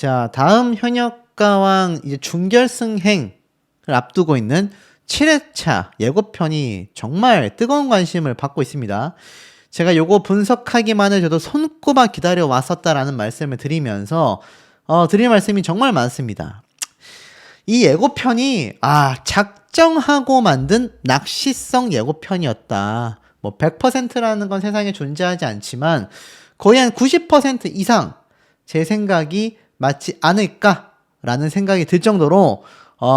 자, 다음 현역가왕 이제 준결승행을 앞두고 있는 7회차 예고편이 정말 뜨거운 관심을 받고 있습니다. 제가 요거 분석하기만을 저도 손꼽아 기다려 왔었다라는 말씀을 드리면서 드릴 말씀이 정말 많습니다. 이 예고편이 작정하고 만든 낚시성 예고편이었다. 뭐 100%라는 건 세상에 존재하지 않지만 거의 한 90% 이상 제 생각이 맞지 않을까라는 생각이 들 정도로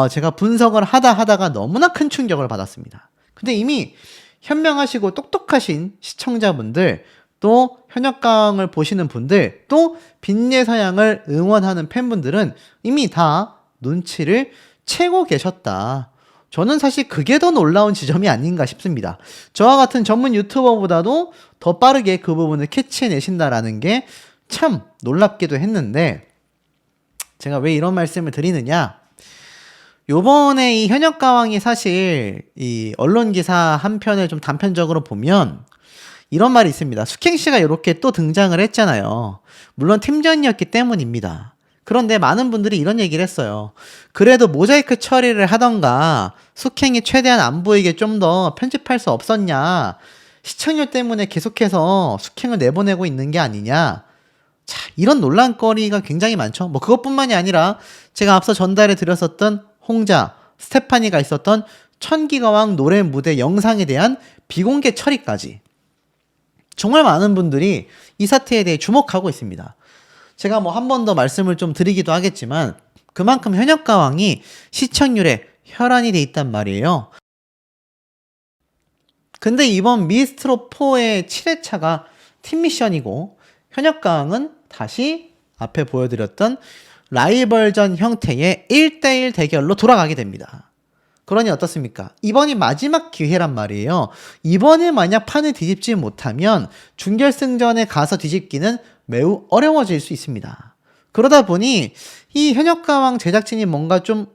제가 분석을 하다가 너무나 큰 충격을 받았습니다. 근데 이미 현명하시고 똑똑하신 시청자분들, 또 현역강을 보시는 분들, 또 빈예서양을 응원하는 팬분들은 이미 다 눈치를 채고 계셨다. 저는 사실 그게 더 놀라운 지점이 아닌가 싶습니다. 저와 같은 전문 유튜버보다도 더 빠르게 그 부분을 캐치해내신다라는 게 참 놀랍기도 했는데, 제가 왜 이런 말씀을 드리느냐, 요번에 이 현역가왕이 사실 이 언론기사 한 편을 좀 단편적으로 보면 이런 말이 있습니다. 숙행씨가 이렇게 또 등장을 했잖아요. 물론 팀전이었기 때문입니다. 그런데 많은 분들이 이런 얘기를 했어요. 그래도 모자이크 처리를 하던가 숙행이 최대한 안 보이게 좀 더 편집할 수 없었냐, 시청률 때문에 계속해서 숙행을 내보내고 있는 게 아니냐. 자, 이런 논란거리가 굉장히 많죠. 뭐 그것뿐만이 아니라 제가 앞서 전달해 드렸었던 홍자, 스테파니가 있었던 천기가왕 노래 무대 영상에 대한 비공개 처리까지 정말 많은 분들이 이 사태에 대해 주목하고 있습니다. 제가 뭐 한 번 더 말씀을 좀 드리기도 하겠지만 그만큼 현역가왕이 시청률에 혈안이 돼 있단 말이에요. 근데 이번 미스트롯4의 7회차가 팀미션이고 현역가왕은 다시 앞에 보여드렸던 라이벌전 형태의 1대1 대결로 돌아가게 됩니다. 그러니 어떻습니까? 이번이 마지막 기회란 말이에요. 이번에 만약 판을 뒤집지 못하면 준결승전에 가서 뒤집기는 매우 어려워질 수 있습니다. 그러다 보니 이 현역가왕 제작진이 뭔가 좀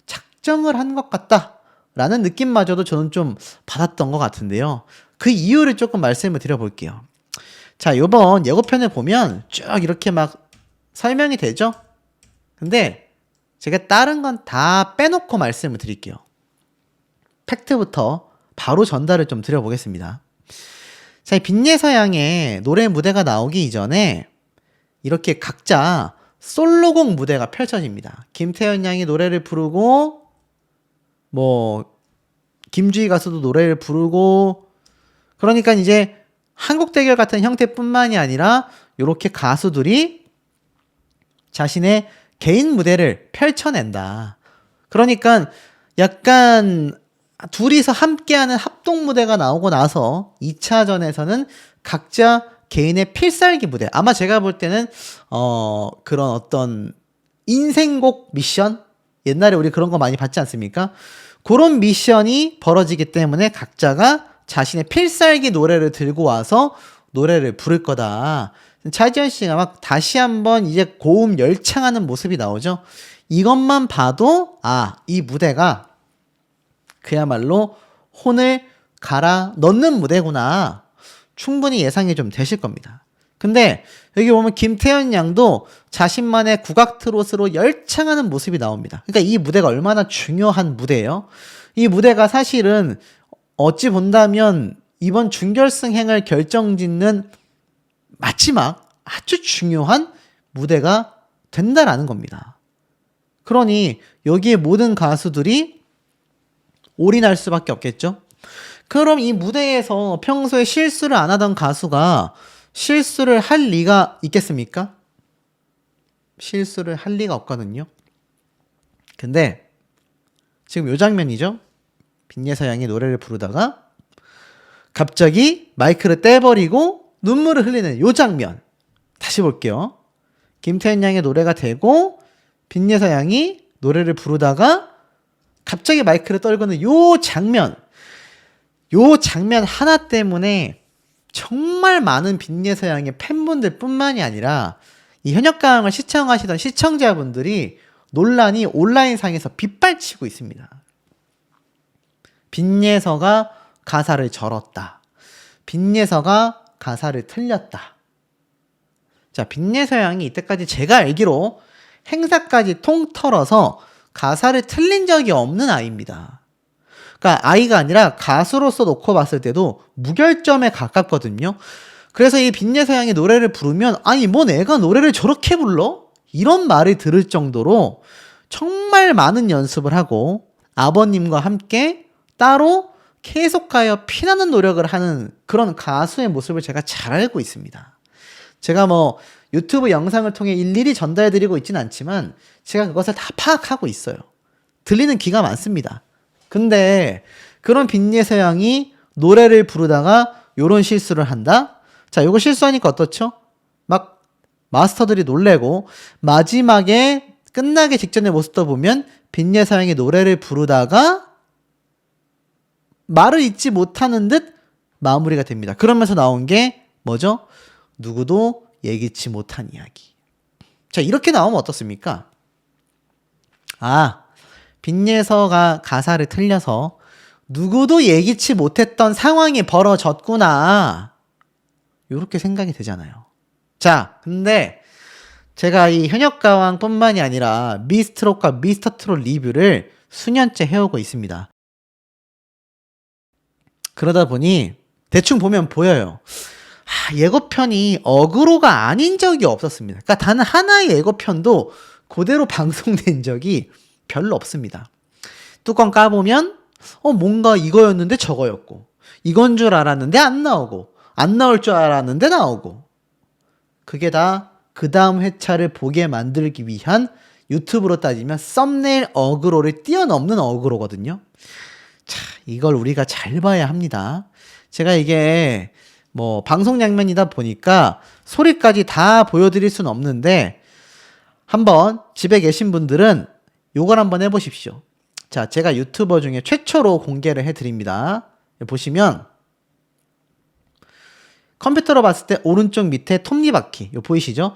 작정을 한 것 같다라는 느낌마저도 저는 좀 받았던 것 같은데요. 그 이유를 조금 말씀을 드려볼게요. 자, 요번 예고편을 보면 쭉 이렇게 막 설명이 되죠? 근데 제가 다른 건 다 빼놓고 말씀을 드릴게요. 팩트부터 바로 전달을 좀 드려보겠습니다. 자, 빈예서양의 노래 무대가 나오기 이전에 이렇게 각자 솔로곡 무대가 펼쳐집니다. 김태현 양이 노래를 부르고, 뭐 김주희 가수도 노래를 부르고, 그러니까 이제 한국 대결 같은 형태뿐만이 아니라 이렇게 가수들이 자신의 개인 무대를 펼쳐낸다. 그러니까 약간 둘이서 함께하는 합동 무대가 나오고 나서 2차전에서는 각자 개인의 필살기 무대, 아마 제가 볼 때는 그런 어떤 인생곡 미션, 옛날에 우리 그런 거 많이 봤지 않습니까? 그런 미션이 벌어지기 때문에 각자가 자신의 필살기 노래를 들고 와서 노래를 부를 거다. 차지현 씨가 막 다시 한번 이제 고음 열창하는 모습이 나오죠. 이것만 봐도 이 무대가 그야말로 혼을 갈아 넣는 무대구나, 충분히 예상이 좀 되실 겁니다. 근데 여기 보면 김태현 양도 자신만의 국악 트롯으로 열창하는 모습이 나옵니다. 그러니까 이 무대가 얼마나 중요한 무대예요. 이 무대가 사실은 어찌 본다면 이번 준결승행을 결정짓는 마지막 아주 중요한 무대가 된다라는 겁니다. 그러니 여기에 모든 가수들이 올인할 수밖에 없겠죠. 그럼 이 무대에서 평소에 실수를 안 하던 가수가 실수를 할 리가 있겠습니까? 실수를 할 리가 없거든요. 근데 지금 요 장면이죠. 빈예서양이 노래를 부르다가 갑자기 마이크를 떼버리고 눈물을 흘리는 요 장면. 다시 볼게요. 김태현 양의 노래가 되고 빈예서양이 노래를 부르다가 갑자기 마이크를 떨구는 요 장면. 요 장면 하나 때문에 정말 많은 빈예서양의 팬분들 뿐만이 아니라 이 현역가왕을 시청하시던 시청자분들이 논란이 온라인상에서 빗발치고 있습니다. 빈예서가 가사를 절었다. 빈예서가 가사를 틀렸다. 자, 빈예서양이 이때까지 제가 알기로 행사까지 통털어서 가사를 틀린 적이 없는 아이입니다. 그러니까 아이가 아니라 가수로서 놓고 봤을 때도 무결점에 가깝거든요. 그래서 이 빈예서양이 노래를 부르면 아니 뭔 애가 노래를 저렇게 불러? 이런 말을 들을 정도로 정말 많은 연습을 하고 아버님과 함께 따로 계속하여 피나는 노력을 하는 그런 가수의 모습을 제가 잘 알고 있습니다. 제가 뭐 유튜브 영상을 통해 일일이 전달해드리고 있진 않지만 제가 그것을 다 파악하고 있어요. 들리는 귀가 많습니다. 근데 그런 빈예서양이 노래를 부르다가 요런 실수를 한다? 자, 요거 실수하니까 어떻죠? 막 마스터들이 놀래고 마지막에 끝나기 직전의 모습도 보면 빈예서양이 노래를 부르다가 말을 잇지 못하는 듯 마무리가 됩니다. 그러면서 나온 게 뭐죠? 누구도 예기치 못한 이야기. 자, 이렇게 나오면 어떻습니까? 아, 빈예서가 가사를 틀려서 누구도 예기치 못했던 상황이 벌어졌구나. 이렇게 생각이 되잖아요. 자, 근데 제가 이 현역가왕 뿐만이 아니라 미스트롯과 미스터트롯 리뷰를 수년째 해오고 있습니다. 그러다 보니 대충 보면 보여요. 예고편이 어그로가 아닌 적이 없었습니다. 그러니까 단 하나의 예고편도 그대로 방송된 적이 별로 없습니다. 뚜껑 까보면 뭔가 이거였는데 저거였고 이건 줄 알았는데 안 나오고 안 나올 줄 알았는데 나오고 그게 다 그 다음 회차를 보게 만들기 위한 유튜브로 따지면 썸네일 어그로를 뛰어넘는 어그로거든요. 자, 이걸 우리가 잘 봐야 합니다. 제가 이게 뭐 방송 장면이다 보니까 소리까지 다 보여드릴 순 없는데 한번 집에 계신 분들은 요걸 한번 해보십시오. 자, 제가 유튜버 중에 최초로 공개를 해드립니다. 보시면 컴퓨터로 봤을 때 오른쪽 밑에 톱니바퀴 요 보이시죠?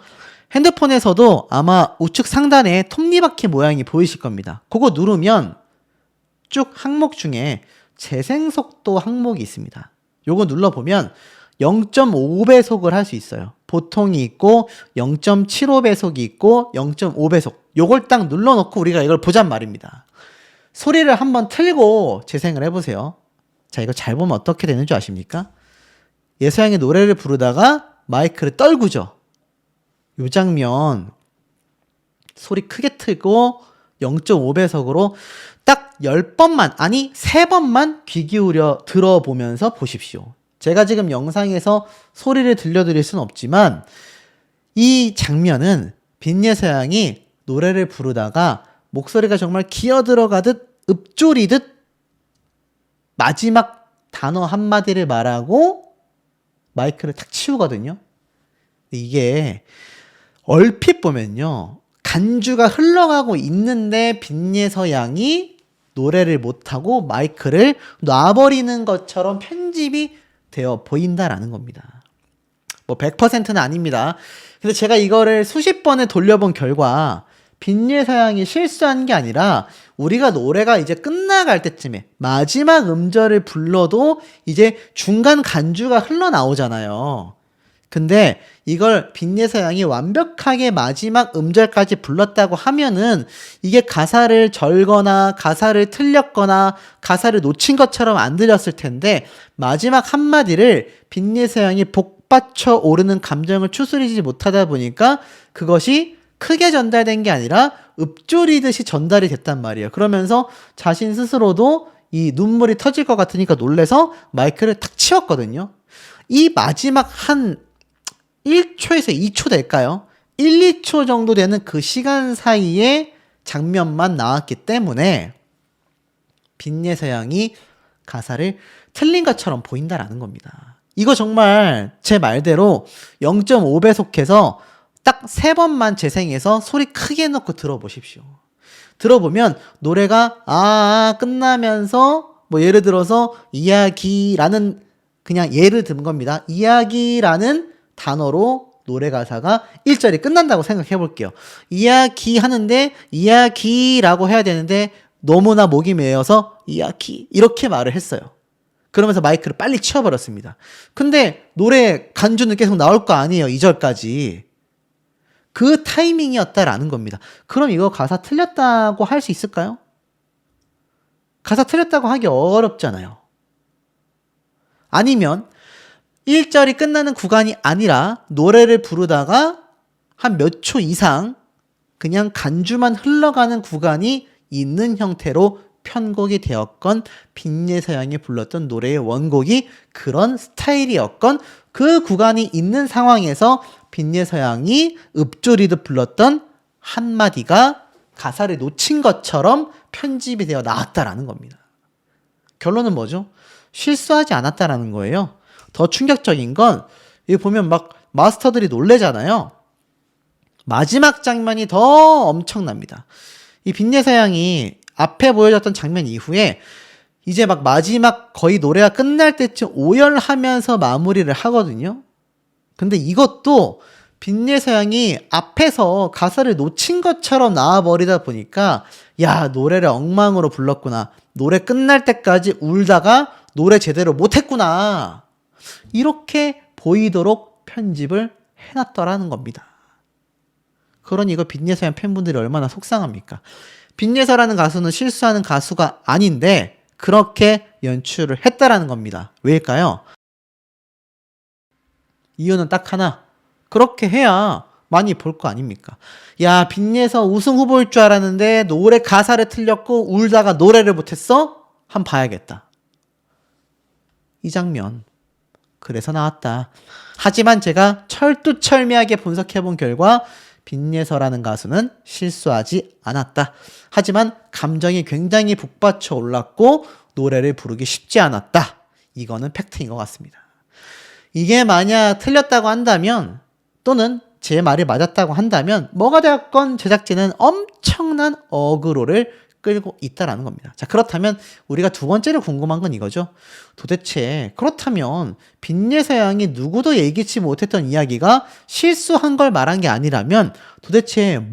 핸드폰에서도 아마 우측 상단에 톱니바퀴 모양이 보이실 겁니다. 그거 누르면 쭉 항목 중에 재생속도 항목이 있습니다. 요거 눌러보면 0.5배속을 할 수 있어요. 보통이 있고 0.75배속이 있고 0.5배속 요걸 딱 눌러놓고 우리가 이걸 보잔 말입니다. 소리를 한번 틀고 재생을 해보세요. 자, 이거 잘 보면 어떻게 되는 줄 아십니까? 예서양이 노래를 부르다가 마이크를 떨구죠. 요 장면 소리 크게 틀고 0.5배속으로 딱 10번만 아니 3번만 귀 기울여 들어보면서 보십시오. 제가 지금 영상에서 소리를 들려드릴 순 없지만 이 장면은 빈예서양이 노래를 부르다가 목소리가 정말 기어들어가듯 읊조리듯 마지막 단어 한마디를 말하고 마이크를 탁 치우거든요. 이게 얼핏 보면요. 간주가 흘러가고 있는데 빈예서양이 노래를 못하고 마이크를 놔버리는 것처럼 편집이 되어 보인다라는 겁니다. 뭐 100%는 아닙니다. 근데 제가 이거를 수십 번에 돌려본 결과 빈예서양이 실수한 게 아니라 우리가 노래가 이제 끝나갈 때쯤에 마지막 음절을 불러도 이제 중간 간주가 흘러나오잖아요. 근데 이걸 빈예서양이 완벽하게 마지막 음절까지 불렀다고 하면은 이게 가사를 절거나 가사를 틀렸거나 가사를 놓친 것처럼 안 들렸을 텐데 마지막 한마디를 빈예서양이 복받쳐 오르는 감정을 추스리지 못하다 보니까 그것이 크게 전달된 게 아니라 읊조리듯이 전달이 됐단 말이에요. 그러면서 자신 스스로도 이 눈물이 터질 것 같으니까 놀래서 마이크를 탁 치웠거든요. 이 마지막 한 1초에서 2초 될까요? 1, 2초 정도 되는 그 시간 사이에 장면만 나왔기 때문에 빈예서양이 가사를 틀린 것처럼 보인다라는 겁니다. 이거 정말 제 말대로 0.5배속해서 딱 3번만 재생해서 소리 크게 넣고 들어보십시오. 들어보면 노래가 끝나면서 뭐 예를 들어서 이야기라는 그냥 예를 든 겁니다. 이야기라는 단어로 노래 가사가 1절이 끝난다고 생각해 볼게요. 이야기 하는데 이야기라고 해야 되는데 너무나 목이 메어서 이야기 이렇게 말을 했어요. 그러면서 마이크를 빨리 치워버렸습니다. 근데 노래 간주는 계속 나올 거 아니에요. 2절까지. 그 타이밍이었다라는 겁니다. 그럼 이거 가사 틀렸다고 할 수 있을까요? 가사 틀렸다고 하기 어렵잖아요. 아니면 1절이 끝나는 구간이 아니라 노래를 부르다가 한 몇 초 이상 그냥 간주만 흘러가는 구간이 있는 형태로 편곡이 되었건 빈예서양이 불렀던 노래의 원곡이 그런 스타일이었건 그 구간이 있는 상황에서 빈예서양이 읍조리듯 불렀던 한마디가 가사를 놓친 것처럼 편집이 되어 나왔다라는 겁니다. 결론은 뭐죠? 실수하지 않았다라는 거예요. 더 충격적인 건 여기 보면 막 마스터들이 놀래잖아요. 마지막 장면이 더 엄청납니다. 이 빈예서양이 앞에 보여줬던 장면 이후에 이제 막 마지막 거의 노래가 끝날 때쯤 오열하면서 마무리를 하거든요. 근데 이것도 빈예서양이 앞에서 가사를 놓친 것처럼 나와버리다 보니까 야, 노래를 엉망으로 불렀구나. 노래 끝날 때까지 울다가 노래 제대로 못했구나. 이렇게 보이도록 편집을 해놨더라는 겁니다. 그러니 이거 빈예서양 팬분들이 얼마나 속상합니까? 빈예서라는 가수는 실수하는 가수가 아닌데 그렇게 연출을 했다라는 겁니다. 왜일까요? 이유는 딱 하나. 그렇게 해야 많이 볼 거 아닙니까? 야, 빈예서 우승 후보일 줄 알았는데 노래 가사를 틀렸고 울다가 노래를 못했어? 한번 봐야겠다. 이 장면. 그래서 나왔다. 하지만 제가 철두철미하게 분석해본 결과 빈예서라는 가수는 실수하지 않았다. 하지만 감정이 굉장히 북받쳐 올랐고 노래를 부르기 쉽지 않았다. 이거는 팩트인 것 같습니다. 이게 만약 틀렸다고 한다면 또는 제 말이 맞았다고 한다면 뭐가 되었건 제작진은 엄청난 어그로를 끌고 있다라는 겁니다. 자, 그렇다면 우리가 두 번째로 궁금한 건 이거죠. 도대체 그렇다면 빈예서양이 누구도 예기치 못했던 이야기가 실수한 걸 말한 게 아니라면 도대체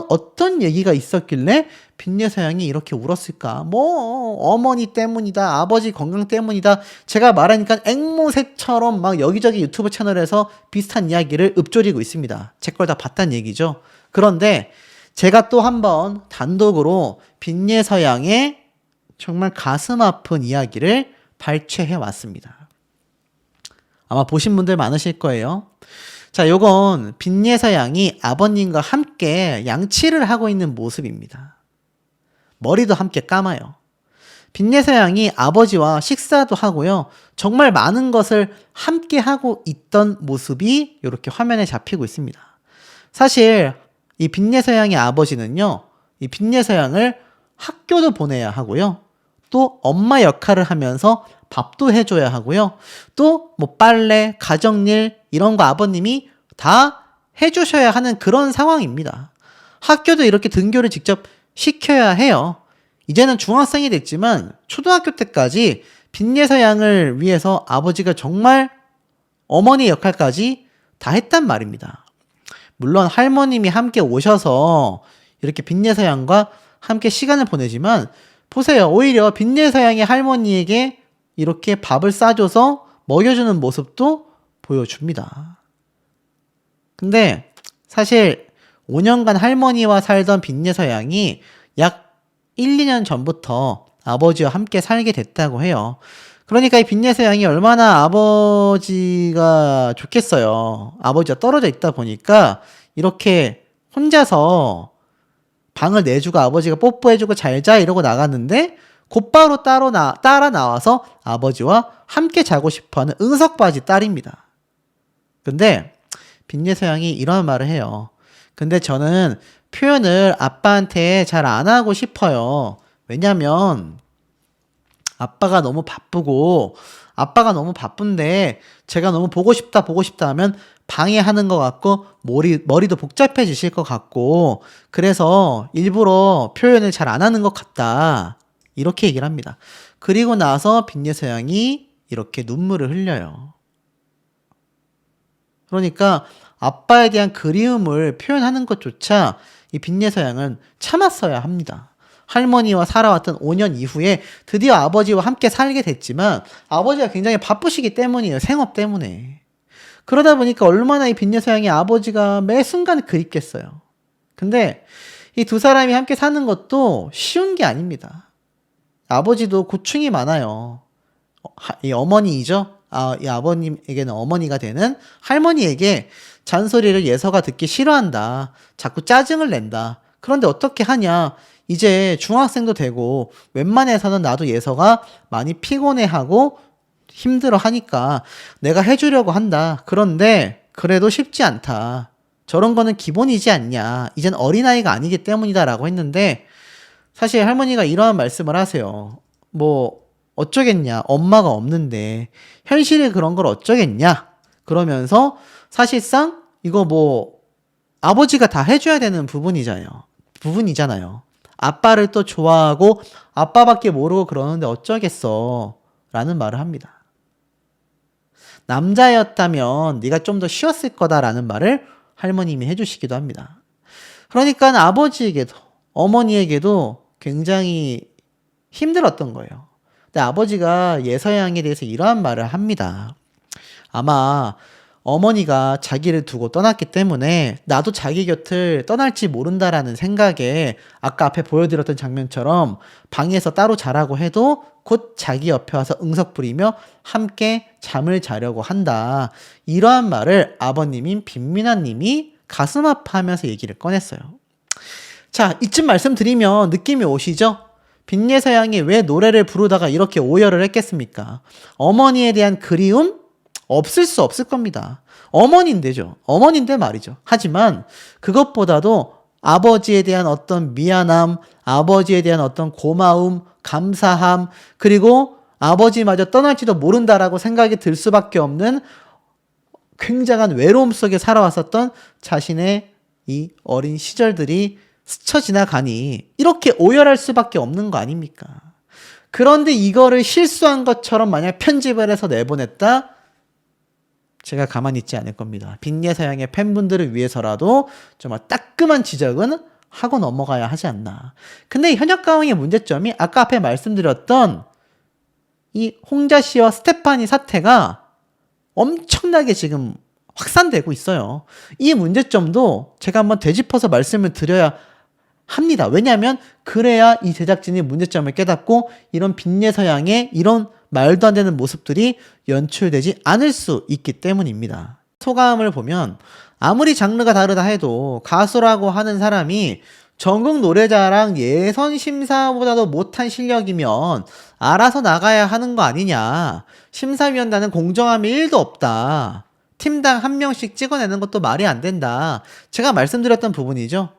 어떤 얘기가 있었길래 빈예서양이 이렇게 울었을까? 어머니 때문이다, 아버지 건강 때문이다. 제가 말하니까 앵무새처럼 막 여기저기 유튜브 채널에서 비슷한 이야기를 읊조리고 있습니다. 제 걸 다 봤다는 얘기죠. 그런데 제가 또 한번 단독으로 빈예서양의 정말 가슴 아픈 이야기를 발췌해 왔습니다. 아마 보신 분들 많으실 거예요. 자, 요건 빈예서양이 아버님과 함께 양치를 하고 있는 모습입니다. 머리도 함께 감아요. 빈예서양이 아버지와 식사도 하고요. 정말 많은 것을 함께 하고 있던 모습이 이렇게 화면에 잡히고 있습니다. 사실 이 빈예서양의 아버지는요, 이 빈예서양을 학교도 보내야 하고요. 또 엄마 역할을 하면서 밥도 해줘야 하고요. 또 뭐 빨래, 가정일 이런 거 아버님이 다 해주셔야 하는 그런 상황입니다. 학교도 이렇게 등교를 직접 시켜야 해요. 이제는 중학생이 됐지만 초등학교 때까지 빈예서양을 위해서 아버지가 정말 어머니 역할까지 다 했단 말입니다. 물론 할머님이 함께 오셔서 이렇게 빈예서양과 함께 시간을 보내지만 보세요. 오히려 빈예서양의 할머니에게 이렇게 밥을 싸줘서 먹여주는 모습도 보여줍니다. 근데 사실 5년간 할머니와 살던 빈예서양이 약 1, 2년 전부터 아버지와 함께 살게 됐다고 해요. 그러니까 이 빈예서양이 얼마나 아버지가 좋겠어요. 아버지가 떨어져 있다 보니까 이렇게 혼자서 방을 내주고 아버지가 뽀뽀해주고 잘자 이러고 나갔는데 곧바로 따라 나와서 아버지와 함께 자고 싶어하는 응석바지 딸입니다. 근데 빈예서양이 이런 말을 해요. 근데 저는 표현을 아빠한테 잘 안 하고 싶어요. 왜냐면 아빠가 너무 바쁜데 제가 너무 보고 싶다 하면 방해하는 것 같고 머리도 복잡해지실 것 같고 그래서 일부러 표현을 잘 안 하는 것 같다. 이렇게 얘기를 합니다. 그리고 나서 빈예서양이 이렇게 눈물을 흘려요. 그러니까 아빠에 대한 그리움을 표현하는 것조차 이 빈예서양은 참았어야 합니다. 할머니와 살아왔던 5년 이후에 드디어 아버지와 함께 살게 됐지만 아버지가 굉장히 바쁘시기 때문이에요. 생업 때문에. 그러다 보니까 얼마나 이 빈예서양의 아버지가 매 순간 그립겠어요. 근데 이 두 사람이 함께 사는 것도 쉬운 게 아닙니다. 아버지도 고충이 많아요. 이 어머니이죠. 이 아버님에게는 어머니가 되는 할머니에게 잔소리를 예서가 듣기 싫어한다. 자꾸 짜증을 낸다. 그런데 어떻게 하냐. 이제 중학생도 되고 웬만해서는 나도 예서가 많이 피곤해하고 힘들어 하니까 내가 해주려고 한다. 그런데 그래도 쉽지 않다. 저런 거는 기본이지 않냐. 이젠 어린아이가 아니기 때문이다라고 했는데 사실 할머니가 이러한 말씀을 하세요. 뭐 어쩌겠냐. 엄마가 없는데 현실에 그런 걸 어쩌겠냐. 그러면서 사실상 이거 뭐 아버지가 다 해줘야 되는 부분이잖아요. 아빠를 또 좋아하고 아빠밖에 모르고 그러는데 어쩌겠어. 라는 말을 합니다. 남자였다면 네가 좀 더 쉬었을 거다라는 말을 할머님이 해주시기도 합니다. 그러니까 아버지에게도 어머니에게도 굉장히 힘들었던 거예요. 근데 아버지가 예서양에 대해서 이러한 말을 합니다. 아마 어머니가 자기를 두고 떠났기 때문에 나도 자기 곁을 떠날지 모른다라는 생각에 아까 앞에 보여드렸던 장면처럼 방에서 따로 자라고 해도 곧 자기 옆에 와서 응석 부리며 함께 잠을 자려고 한다. 이러한 말을 아버님인 빈민아님이 가슴 아파하면서 얘기를 꺼냈어요. 자, 이쯤 말씀드리면 느낌이 오시죠? 빈예서양이 왜 노래를 부르다가 이렇게 오열을 했겠습니까? 어머니에 대한 그리움? 없을 수 없을 겁니다. 어머니인데 말이죠. 하지만 그것보다도 아버지에 대한 어떤 미안함, 아버지에 대한 어떤 고마움, 감사함, 그리고 아버지마저 떠날지도 모른다라고 생각이 들 수밖에 없는 굉장한 외로움 속에 살아왔었던 자신의 이 어린 시절들이 스쳐 지나가니 이렇게 오열할 수밖에 없는 거 아닙니까? 그런데 이거를 실수한 것처럼 만약 편집을 해서 내보냈다? 제가 가만히 있지 않을 겁니다. 빈예서양의 팬분들을 위해서라도 정말 따끔한 지적은 하고 넘어가야 하지 않나. 근데 현역가왕의 문제점이 아까 앞에 말씀드렸던 이 홍자 씨와 스테파니 사태가 엄청나게 지금 확산되고 있어요. 이 문제점도 제가 한번 되짚어서 말씀을 드려야 합니다. 왜냐하면 그래야 이 제작진이 문제점을 깨닫고 이런 빈예서양의 이런 말도 안 되는 모습들이 연출되지 않을 수 있기 때문입니다. 소감을 보면 아무리 장르가 다르다 해도 가수라고 하는 사람이 전국 노래자랑 예선 심사보다도 못한 실력이면 알아서 나가야 하는 거 아니냐. 심사위원단은 공정함이 1도 없다. 팀당 한 명씩 찍어내는 것도 말이 안 된다. 제가 말씀드렸던 부분이죠.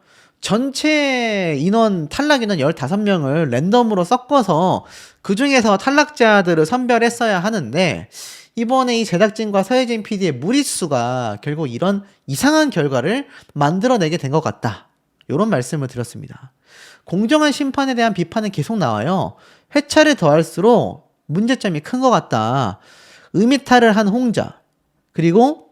전체 인원 탈락 인원 15명을 랜덤으로 섞어서 그 중에서 탈락자들을 선별했어야 하는데 이번에 이 제작진과 서혜진 PD의 무리수가 결국 이런 이상한 결과를 만들어내게 된 것 같다. 이런 말씀을 드렸습니다. 공정한 심판에 대한 비판은 계속 나와요. 회차를 더할수록 문제점이 큰 것 같다. 음이탈을 한 홍자 그리고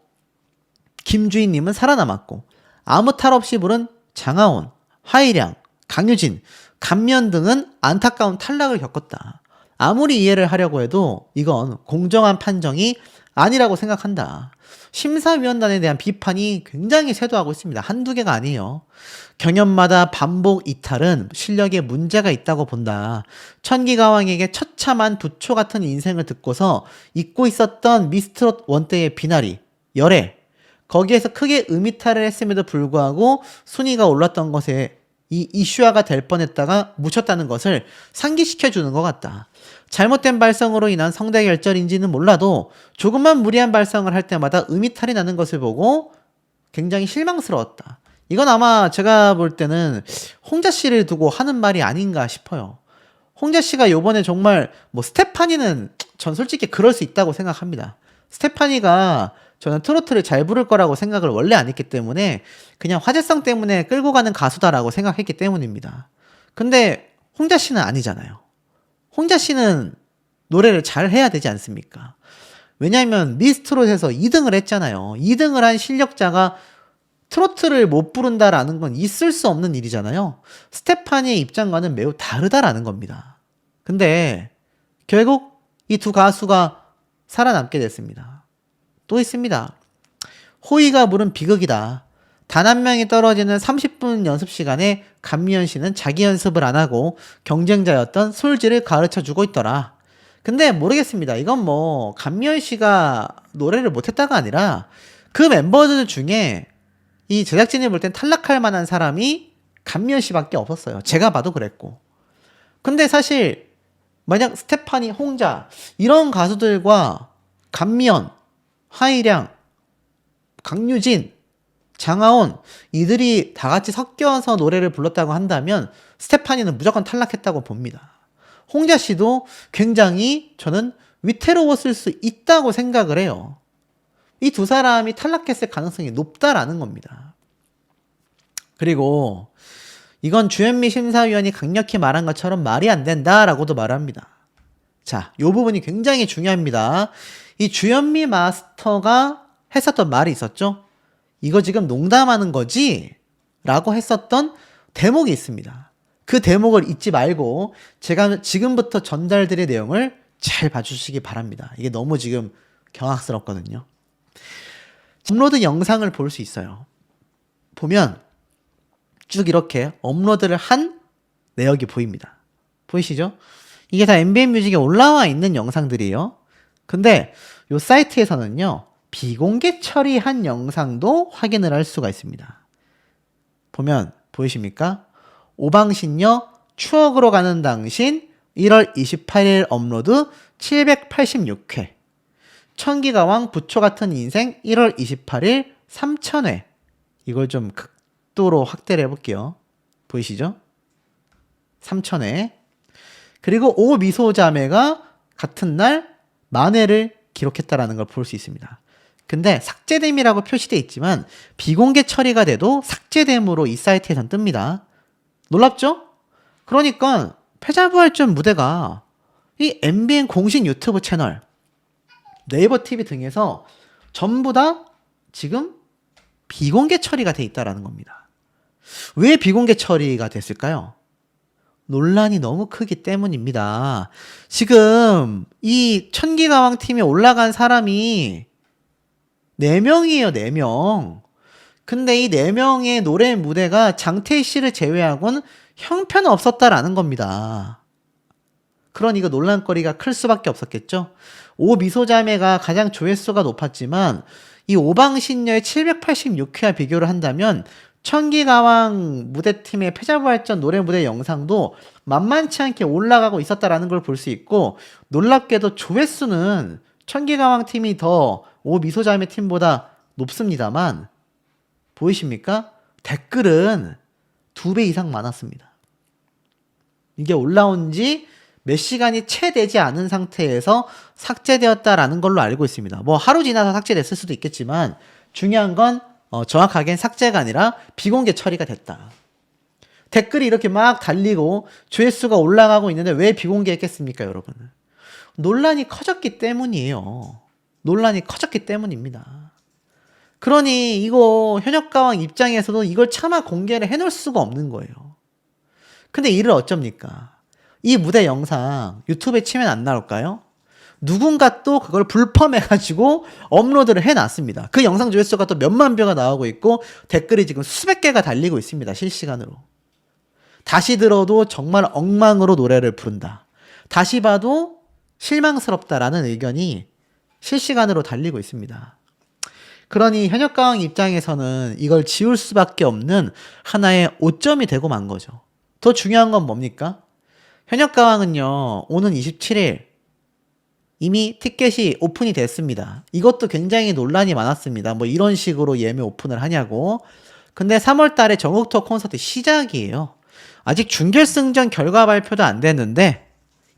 김주인님은 살아남았고 아무 탈 없이 부른 장하온, 화이량, 강유진, 감면 등은 안타까운 탈락을 겪었다. 아무리 이해를 하려고 해도 이건 공정한 판정이 아니라고 생각한다. 심사위원단에 대한 비판이 굉장히 쇄도하고 있습니다. 한두 개가 아니에요. 경연마다 반복 이탈은 실력에 문제가 있다고 본다. 천기가왕에게 처참한 부초 같은 인생을 듣고서 잊고 있었던 미스트롯 원대의 비나리, 열애, 거기에서 크게 음이탈을 했음에도 불구하고 순위가 올랐던 것에 이 이슈화가 될 뻔했다가 묻혔다는 것을 상기시켜주는 것 같다. 잘못된 발성으로 인한 성대결절인지는 몰라도 조금만 무리한 발성을 할 때마다 음이탈이 나는 것을 보고 굉장히 실망스러웠다. 이건 아마 제가 볼 때는 홍자 씨를 두고 하는 말이 아닌가 싶어요. 홍자 씨가 요번에 정말 뭐 스테파니는 전 솔직히 그럴 수 있다고 생각합니다. 스테파니가 저는 트로트를 잘 부를 거라고 생각을 원래 안 했기 때문에 그냥 화제성 때문에 끌고 가는 가수다라고 생각했기 때문입니다. 근데 홍자 씨는 아니잖아요. 홍자 씨는 노래를 잘 해야 되지 않습니까? 왜냐하면 미스트롯에서 2등을 했잖아요. 2등을 한 실력자가 트로트를 못 부른다라는 건 있을 수 없는 일이잖아요. 스테파니의 입장과는 매우 다르다라는 겁니다. 근데 결국 이 두 가수가 살아남게 됐습니다. 또 있습니다. 호의가 물은 비극이다. 단 한 명이 떨어지는 30분 연습 시간에 감미연 씨는 자기 연습을 안 하고 경쟁자였던 솔지를 가르쳐 주고 있더라. 근데 모르겠습니다. 이건 뭐 감미연 씨가 노래를 못했다가 아니라 그 멤버들 중에 이 제작진이 볼 땐 탈락할 만한 사람이 감미연 씨밖에 없었어요. 제가 봐도 그랬고. 근데 사실 만약 스테파니, 홍자 이런 가수들과 감미연, 하이량, 강유진, 장하온 이들이 다 같이 섞여서 노래를 불렀다고 한다면 스테파니는 무조건 탈락했다고 봅니다. 홍자 씨도 굉장히 저는 위태로웠을 수 있다고 생각을 해요. 이 두 사람이 탈락했을 가능성이 높다라는 겁니다. 그리고 이건 주현미 심사위원이 강력히 말한 것처럼 말이 안 된다라고도 말합니다. 자, 이 부분이 굉장히 중요합니다. 이 주현미 마스터가 했었던 말이 있었죠. 이거 지금 농담하는 거지? 라고 했었던 대목이 있습니다. 그 대목을 잊지 말고 제가 지금부터 전달드릴 내용을 잘 봐주시기 바랍니다. 이게 너무 지금 경악스럽거든요. 업로드 영상을 볼 수 있어요. 보면 쭉 이렇게 업로드를 한 내역이 보입니다. 보이시죠? 이게 다 MBN 뮤직에 올라와 있는 영상들이에요. 근데 이 사이트에서는요, 비공개 처리한 영상도 확인을 할 수가 있습니다. 보면 보이십니까? 오방신녀 추억으로 가는 당신 1월 28일 업로드 786회, 천기가왕 부초 같은 인생 1월 28일 3000회. 이걸 좀 극도로 확대를 해볼게요. 보이시죠? 3000회. 그리고 오미소자매가 같은 날 만회를 기록했다라는 걸 볼 수 있습니다. 근데 삭제됨이라고 표시되어 있지만 비공개 처리가 돼도 삭제됨으로 이 사이트에선 뜹니다. 놀랍죠? 그러니까 패자부활전 무대가 이 MBN 공식 유튜브 채널, 네이버 TV 등에서 전부 다 지금 비공개 처리가 돼 있다라는 겁니다. 왜 비공개 처리가 됐을까요? 논란이 너무 크기 때문입니다. 지금 이 천기가왕 팀에 올라간 사람이 4명이에요, 4명. 근데 이 4명의 노래 무대가 장태희 씨를 제외하고는 형편없었다라는 겁니다. 그러니까 논란거리가 클 수밖에 없었겠죠. 오미소자매가 가장 조회수가 높았지만 이 오방신녀의 786회와 비교를 한다면 천기가왕 무대팀의 패자부활전 노래 무대 영상도 만만치 않게 올라가고 있었다라는 걸 볼 수 있고, 놀랍게도 조회수는 천기가왕 팀이 더 오미소자매 팀보다 높습니다만 보이십니까? 댓글은 2배 이상 많았습니다. 이게 올라온 지 몇 시간이 채 되지 않은 상태에서 삭제되었다라는 걸로 알고 있습니다. 뭐 하루 지나서 삭제됐을 수도 있겠지만 중요한 건 정확하게는 삭제가 아니라 비공개 처리가 됐다. 댓글이 이렇게 막 달리고 조회수가 올라가고 있는데 왜 비공개했겠습니까, 여러분? 논란이 커졌기 때문이에요. 논란이 커졌기 때문입니다. 그러니 이거 현역가왕 입장에서도 이걸 차마 공개를 해놓을 수가 없는 거예요. 근데 이를 어쩝니까? 이 무대 영상 유튜브에 치면 안 나올까요? 누군가 또 그걸 불펌해가지고 업로드를 해놨습니다. 그 영상 조회수가 또 몇만 뷰가 나오고 있고 댓글이 지금 수백 개가 달리고 있습니다. 실시간으로. 다시 들어도 정말 엉망으로 노래를 부른다. 다시 봐도 실망스럽다라는 의견이 실시간으로 달리고 있습니다. 그러니 현역가왕 입장에서는 이걸 지울 수밖에 없는 하나의 오점이 되고 만 거죠. 더 중요한 건 뭡니까? 현역가왕은요, 오는 27일 이미 티켓이 오픈이 됐습니다. 이것도 굉장히 논란이 많았습니다. 뭐 이런 식으로 예매 오픈을 하냐고. 근데 3월 달에 전국 투어 콘서트 시작이에요. 아직 준결승전 결과 발표도 안 됐는데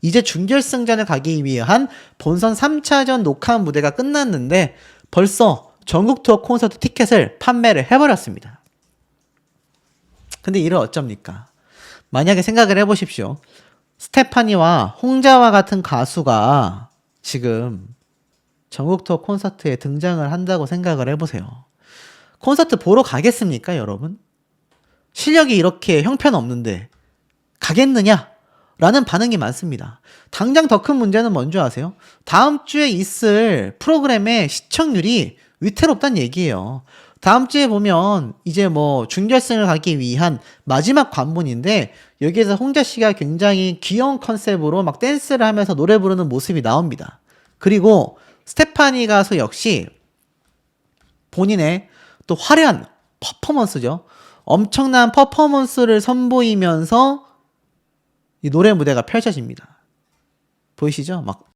이제 준결승전을 가기 위한 본선 3차전 녹화 무대가 끝났는데 벌써 전국 투어 콘서트 티켓을 판매를 해버렸습니다. 근데 이를 어쩝니까? 만약에 생각을 해보십시오. 스테파니와 홍자와 같은 가수가 지금 전국 투어 콘서트에 등장을 한다고 생각을 해보세요. 콘서트 보러 가겠습니까, 여러분? 실력이 이렇게 형편없는데 가겠느냐? 라는 반응이 많습니다. 당장 더 큰 문제는 뭔지 아세요? 다음 주에 있을 프로그램의 시청률이 위태롭단 얘기예요. 다음 주에 보면 이제 뭐 준결승을 가기 위한 마지막 관문인데 여기에서 홍자 씨가 굉장히 귀여운 컨셉으로 막 댄스를 하면서 노래 부르는 모습이 나옵니다. 그리고 스테파니 가수 역시 본인의 또 화려한 퍼포먼스죠. 엄청난 퍼포먼스를 선보이면서 이 노래 무대가 펼쳐집니다. 보이시죠? 막